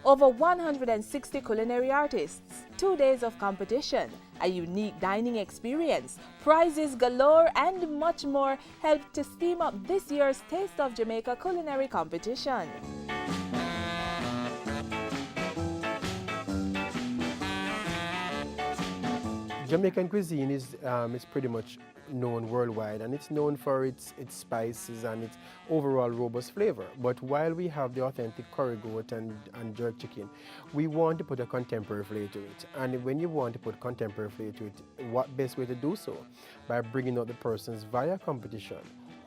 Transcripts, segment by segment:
Over 160 culinary artists, 2 days of competition, a unique dining experience, prizes galore, and much more helped to steam up this year's Taste of Jamaica culinary competition. Jamaican cuisine is pretty much known worldwide, and it's known for its spices and its overall robust flavor. But while we have the authentic curry goat and jerk chicken, we want to put a contemporary flavor to it. And when you want to put contemporary flavor to it, what best way to do so? By bringing out the persons via competition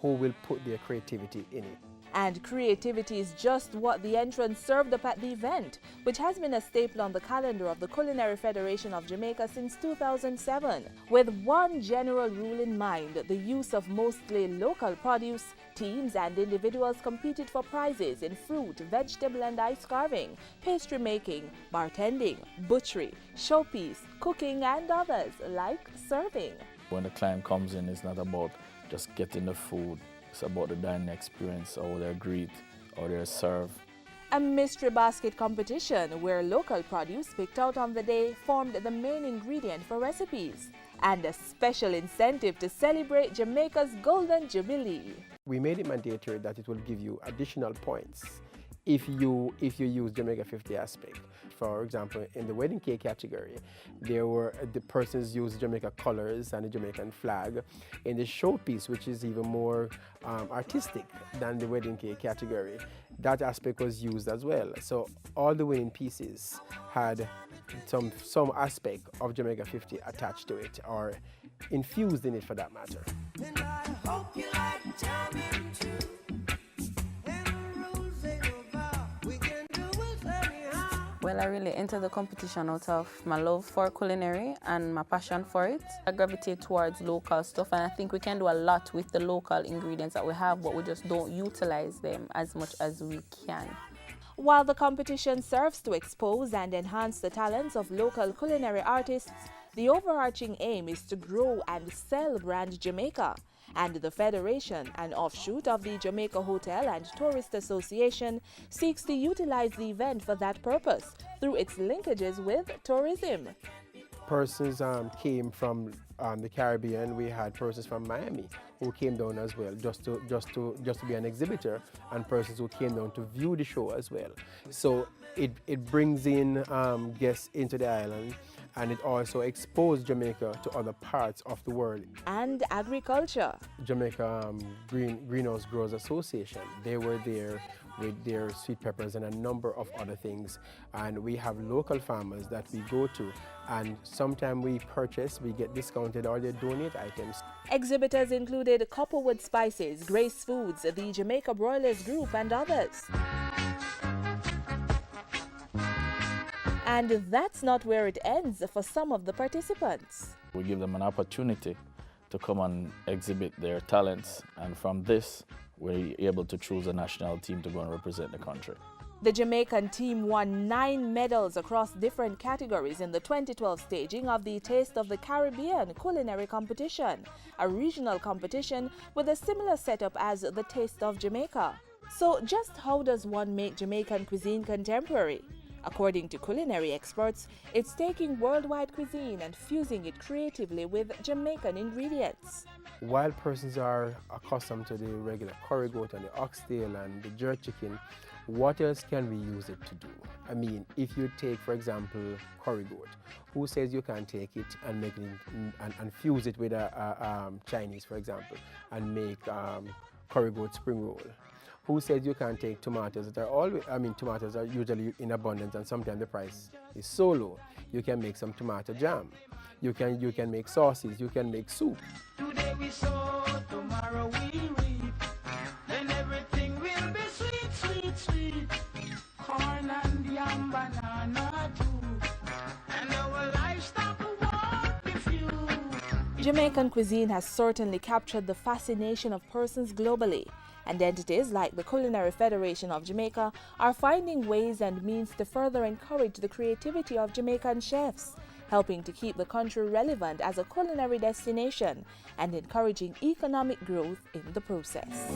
who will put their creativity in it. And creativity is just what the entrants served up at the event, which has been a staple on the calendar of the Culinary Federation of Jamaica since 2007. With one general rule in mind, the use of mostly local produce, teams and individuals competed for prizes in fruit, vegetable and ice carving, pastry making, bartending, butchery, showpiece, cooking and others like serving. When the client comes in, it's not about just getting the food. It's about the dining experience, how they're greet, how they're served. A mystery basket competition where local produce picked out on the day formed the main ingredient for recipes, and a special incentive to celebrate Jamaica's Golden Jubilee. We made it mandatory that it will give you additional points if you use Jamaica 50 aspect. For example, in the wedding cake category, the persons used Jamaica colors and the Jamaican flag. In the showpiece, which is even more artistic than the wedding cake category, that aspect was used as well. So all the winning pieces had some aspect of Jamaica 50 attached to it, or infused in it for that matter. And I hope you like jamming too. Well, I really entered the competition out of my love for culinary and my passion for it. I gravitate towards local stuff, and I think we can do a lot with the local ingredients that we have, but we just don't utilize them as much as we can. While the competition serves to expose and enhance the talents of local culinary artists, the overarching aim is to grow and sell brand Jamaica. And the Federation, an offshoot of the Jamaica Hotel and Tourist Association, seeks to utilize the event for that purpose through its linkages with tourism. Persons came from the Caribbean. We had persons from Miami who came down as well, just to be an exhibitor, and persons who came down to view the show as well. So it brings in guests into the island, and it also exposed Jamaica to other parts of the world. And agriculture. Jamaica Greenhouse Growers Association, they were there with their sweet peppers and a number of other things. And we have local farmers that we go to, and sometimes we purchase, we get discounted, or they donate items. Exhibitors included Copperwood Spices, Grace Foods, the Jamaica Broilers Group and others. And that's not where it ends for some of the participants. We give them an opportunity to come and exhibit their talents, and from this, we're able to choose a national team to go and represent the country. The Jamaican team won 9 medals across different categories in the 2012 staging of the Taste of the Caribbean culinary competition, a regional competition with a similar setup as the Taste of Jamaica. So just how does one make Jamaican cuisine contemporary? According to culinary experts, it's taking worldwide cuisine and fusing it creatively with Jamaican ingredients. While persons are accustomed to the regular curry goat and the oxtail and the jerk chicken, what else can we use it to do? I mean, if you take, for example, curry goat, who says you can take it and make it and fuse it with a Chinese, for example, and make curry goat spring roll? Who says you can't take tomatoes that are always, tomatoes are usually in abundance, and sometimes the price is so low. You can make some tomato jam. You can make sauces, you can make soup. Today we sow, tomorrow we reap. Then everything will be sweet, sweet, sweet. Corn and yam, banana too. And our livestock won't be few. Jamaican cuisine has certainly captured the fascination of persons globally. And entities like the Culinary Federation of Jamaica are finding ways and means to further encourage the creativity of Jamaican chefs, helping to keep the country relevant as a culinary destination and encouraging economic growth in the process.